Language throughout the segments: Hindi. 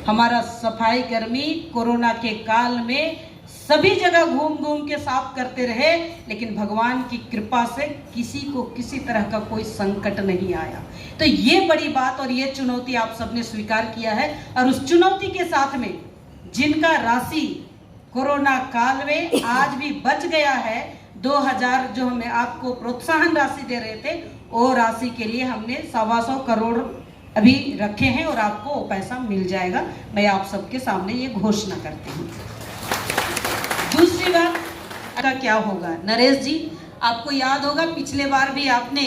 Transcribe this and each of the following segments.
हमारा सफाई कर्मी कोरोना के काल में सभी जगह घूम घूम के साफ करते रहे, लेकिन भगवान की कृपा से किसी को किसी तरह का कोई संकट नहीं आया। तो ये बड़ी बात और ये चुनौती आप सबने स्वीकार किया है। और उस चुनौती के साथ में जिनका राशि कोरोना काल में आज भी बच गया है, 2000 जो हमें आपको प्रोत्साहन राशि दे रहे थे, वो राशि के लिए हमने 125 करोड़ अभी रखे हैं और आपको वो पैसा मिल जाएगा। मैं आप सबके सामने ये घोषणा करती हूँ। दूसरी बात का क्या होगा, नरेश जी आपको याद होगा पिछले बार भी आपने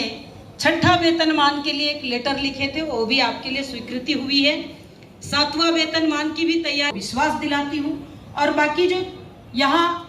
छठा वेतनमान के लिए एक लेटर लिखे थे, वो भी आपके लिए स्वीकृति हुई है। 7वां वेतनमान की भी तैयारी विश्वास दिलाती हूँ। और बाकी जो यहाँ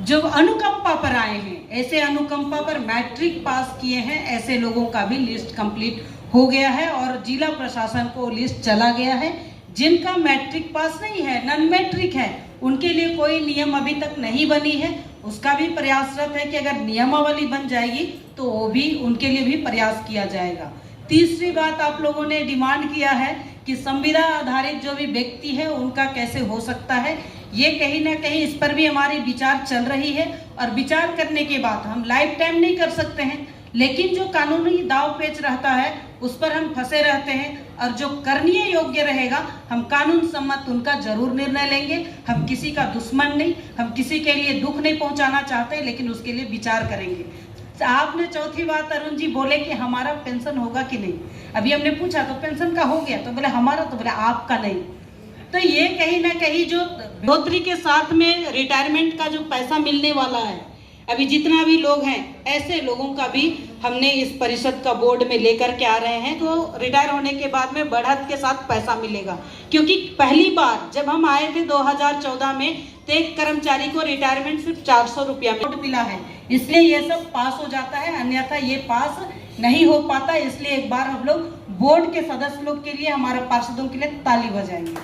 जो अनुकंपा पर आए हैं, ऐसे अनुकंपा पर मैट्रिक पास किए हैं, ऐसे लोगों का भी लिस्ट कंप्लीट हो गया है और जिला प्रशासन को लिस्ट चला गया है। जिनका मैट्रिक पास नहीं है, नॉन मैट्रिक है, उनके लिए कोई नियम अभी तक नहीं बनी है। उसका भी प्रयासरत है कि अगर नियमावली बन जाएगी तो वो भी उनके लिए भी प्रयास किया जाएगा। तीसरी बात आप लोगों ने डिमांड किया है कि संविदा आधारित जो भी व्यक्ति है उनका कैसे हो सकता है, ये कहीं ना कहीं इस पर भी हमारी विचार चल रही है। और विचार करने के बाद हम लाइफ टाइम नहीं कर सकते हैं, लेकिन जो कानूनी दाव पेच रहता है उस पर हम फंसे रहते हैं। और जो करनीय योग्य रहेगा हम कानून सम्मत उनका जरूर निर्णय लेंगे। हम किसी का दुश्मन नहीं, हम किसी के लिए दुख नहीं पहुंचाना चाहते, लेकिन उसके लिए विचार करेंगे। आपने चौथी बात अरुण जी बोले कि हमारा पेंशन होगा कि नहीं। अभी हमने पूछा तो पेंशन का हो गया, तो बोले हमारा, तो बोले आपका नहीं। तो ये कहीं ना कहीं जो बढ़ोतरी के साथ में रिटायरमेंट का जो पैसा मिलने वाला है, अभी जितना भी लोग हैं ऐसे लोगों का भी हमने इस परिषद का बोर्ड में लेकर के आ रहे हैं। तो रिटायर होने के बाद में बढ़त के साथ पैसा मिलेगा, क्योंकि पहली बार जब हम आए थे 2014 में तो एक कर्मचारी को रिटायरमेंट सिर्फ 400 रुपया में मिला है, इसलिए ये सब पास हो जाता है, अन्यथा ये पास नहीं हो पाता। इसलिए एक बार हम लोग बोर्ड के सदस्य लोग के लिए, हमारे पार्षदों के लिए ताली बजाएंगे।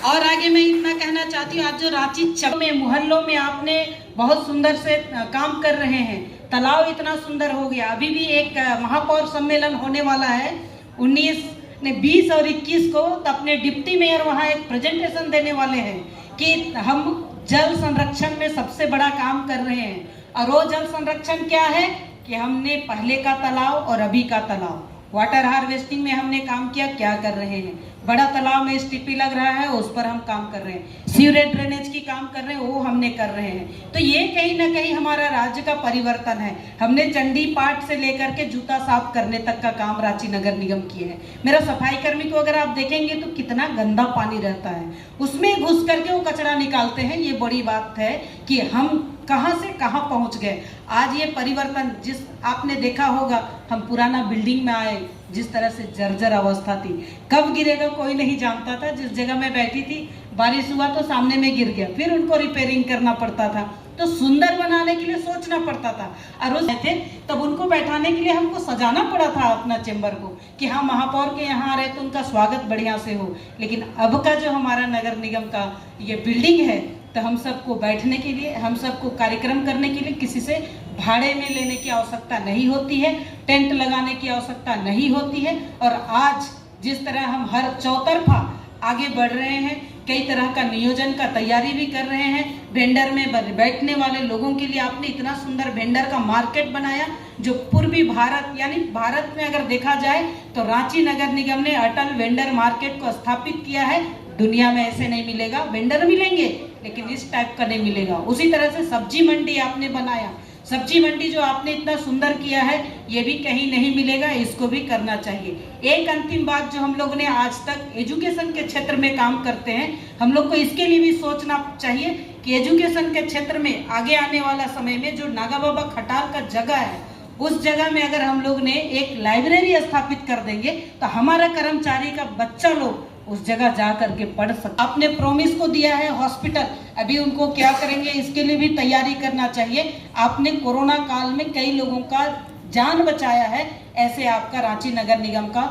और आगे मैं इतना कहना चाहती हूँ, आज जो रांची में मोहल्लों में आपने बहुत सुंदर से काम कर रहे हैं, तालाब इतना सुंदर हो गया। अभी भी एक महापौर सम्मेलन होने वाला है 19, 20 और 21 को, तो अपने डिप्टी मेयर वहाँ एक प्रेजेंटेशन देने वाले हैं कि हम जल संरक्षण में सबसे बड़ा काम कर रहे हैं। और वो जल संरक्षण क्या है कि हमने पहले का तालाब और अभी का तालाब, वाटर हार्वेस्टिंग में हमने काम किया, क्या कर रहे हैं, बड़ा तालाब में स्टीपी लग रहा है उस पर हम काम कर रहे हैं, सीवरेज ड्रेनेज की काम कर रहे हैं वो हमने कर रहे हैं। तो ये कहीं ना कहीं हमारा राज्य का परिवर्तन है। हमने चंडी पाठ से लेकर के जूता साफ करने तक का काम रांची नगर निगम किए है। मेरा सफाई कर्मी को अगर आप देखेंगे तो कितना गंदा पानी रहता है, उसमें घुस करके वो कचरा निकालते हैं। ये बड़ी बात है कि हम कहां से कहां पहुंच गए। आज ये परिवर्तन जिस आपने देखा होगा, हम पुराना बिल्डिंग में आए, जिस तरह से जर्जर अवस्था थी, कब गिरेगा कोई नहीं जानता था। जिस जगह में बैठी थी बारिश हुआ तो सामने में गिर गया, फिर उनको रिपेयरिंग करना पड़ता था। तो सुंदर बनाने के लिए सोचना पड़ता था। और उस थे तब उनको बैठाने के लिए हमको सजाना पड़ा था अपना चेंबर को कि हाँ महापौर के यहाँ आ रहे तो उनका स्वागत बढ़िया से हो। लेकिन अब का जो हमारा नगर निगम का ये बिल्डिंग है, तो हम सबको बैठने के लिए, हम सबको कार्यक्रम करने के लिए किसी से भाड़े में लेने की आवश्यकता नहीं होती है, टेंट लगाने की आवश्यकता नहीं होती है। और आज जिस तरह हम हर चौतरफा आगे बढ़ रहे हैं, कई तरह का नियोजन का तैयारी भी कर रहे हैं। वेंडर में बैठने वाले लोगों के लिए आपने इतना सुंदर वेंडर का मार्केट बनाया, जो पूर्वी भारत यानी भारत में अगर देखा जाए तो रांची नगर निगम ने अटल वेंडर मार्केट को स्थापित किया है। दुनिया में ऐसे नहीं मिलेगा, वेंडर मिलेंगे लेकिन इस टाइप का नहीं मिलेगा। उसी तरह से सब्जी मंडी आपने बनाया, सब्जी मंडी जो आपने इतना सुंदर किया है, ये भी कहीं नहीं मिलेगा, इसको भी करना चाहिए। एक अंतिम बात, जो हम लोग ने आज तक एजुकेशन के क्षेत्र में काम करते हैं, हम लोग को इसके लिए भी सोचना चाहिए कि एजुकेशन के क्षेत्र में आगे आने वाला समय में जो नागा बाबा खटाल का जगह है, उस जगह में अगर हम लोग ने एक लाइब्रेरी स्थापित कर देंगे तो हमारा कर्मचारी का बच्चा लोग उस जगह जा करके पढ़ सकते। आपने प्रॉमिस को दिया है हॉस्पिटल, अभी उनको क्या करेंगे इसके लिए भी तैयारी करना चाहिए। आपने कोरोना काल में कई लोगों का जान बचाया है, ऐसे आपका रांची नगर निगम का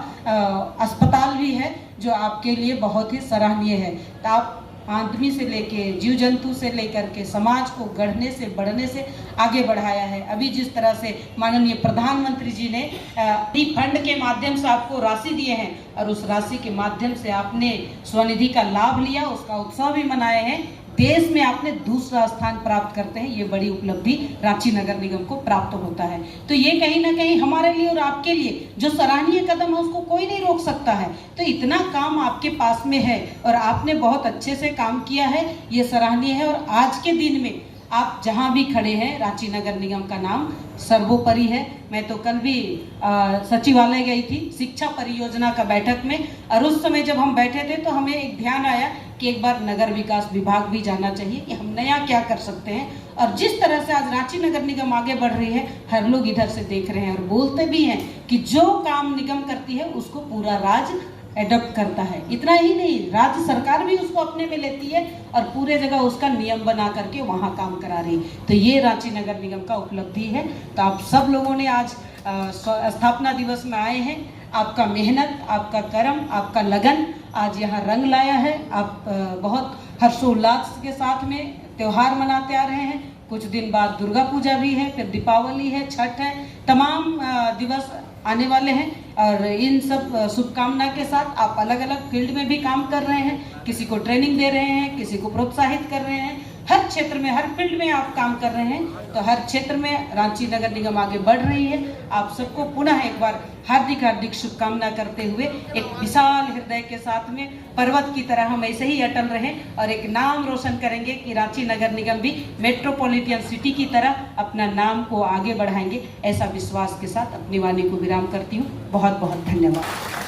अस्पताल भी है जो आपके लिए बहुत ही सराहनीय है। तो आप आदमी से लेके जीव जंतु से लेकर के समाज को गढ़ने से बढ़ने से आगे बढ़ाया है। अभी जिस तरह से माननीय प्रधानमंत्री जी ने फंड के माध्यम से आपको राशि दिए हैं और उस राशि के माध्यम से आपने स्वनिधि का लाभ लिया, उसका उत्सव भी मनाए हैं, देश में आपने दूसरा स्थान प्राप्त करते हैं, ये बड़ी उपलब्धि रांची नगर निगम को प्राप्त होता है। तो ये कहीं ना कहीं हमारे लिए और आपके लिए जो सराहनीय कदम है उसको कोई नहीं रोक सकता है। तो इतना काम आपके पास में है और आपने बहुत अच्छे से काम किया है, ये सराहनीय है। और आज के दिन में आप जहां भी खड़े हैं, रांची नगर निगम का नाम सर्वोपरि है। मैं तो कल भी सचिवालय गई थी शिक्षा परियोजना का बैठक में, और उस समय जब हम बैठे थे तो हमें एक ध्यान आया कि एक बार नगर विकास विभाग भी जाना चाहिए कि हम नया क्या कर सकते हैं। और जिस तरह से आज रांची नगर निगम आगे बढ़ रही है, हर लोग इधर से देख रहे हैं और बोलते भी हैं कि जो काम निगम करती है उसको पूरा राज्य एडॉप्ट करता है। इतना ही नहीं, राज्य सरकार भी उसको अपने में लेती है और पूरे जगह उसका नियम बना करके वहाँ काम करा रही है। तो ये रांची नगर निगम का उपलब्धि है। तो आप सब लोगों ने आज स्थापना दिवस में आए हैं, आपका मेहनत, आपका कर्म, आपका लगन आज यहाँ रंग लाया है। आप बहुत हर्षोल्लास के साथ में त्योहार मनाते आ रहे हैं। कुछ दिन बाद दुर्गा पूजा भी है, फिर दीपावली है, छठ है, तमाम दिवस आने वाले हैं। और इन सब शुभकामना के साथ आप अलग अलग फील्ड में भी काम कर रहे हैं, किसी को ट्रेनिंग दे रहे हैं, किसी को प्रोत्साहित कर रहे हैं, हर क्षेत्र में, हर फील्ड में आप काम कर रहे हैं। तो हर क्षेत्र में रांची नगर निगम आगे बढ़ रही है। आप सबको पुनः एक बार हार्दिक हार्दिक शुभकामना करते हुए एक विशाल हृदय के साथ में पर्वत की तरह हम ऐसे ही अटल रहें और एक नाम रोशन करेंगे कि रांची नगर निगम भी मेट्रोपॉलिटन सिटी की तरह अपना नाम को आगे बढ़ाएंगे। ऐसा विश्वास के साथ अपनी वाणी को विराम करती हूँ। बहुत बहुत धन्यवाद।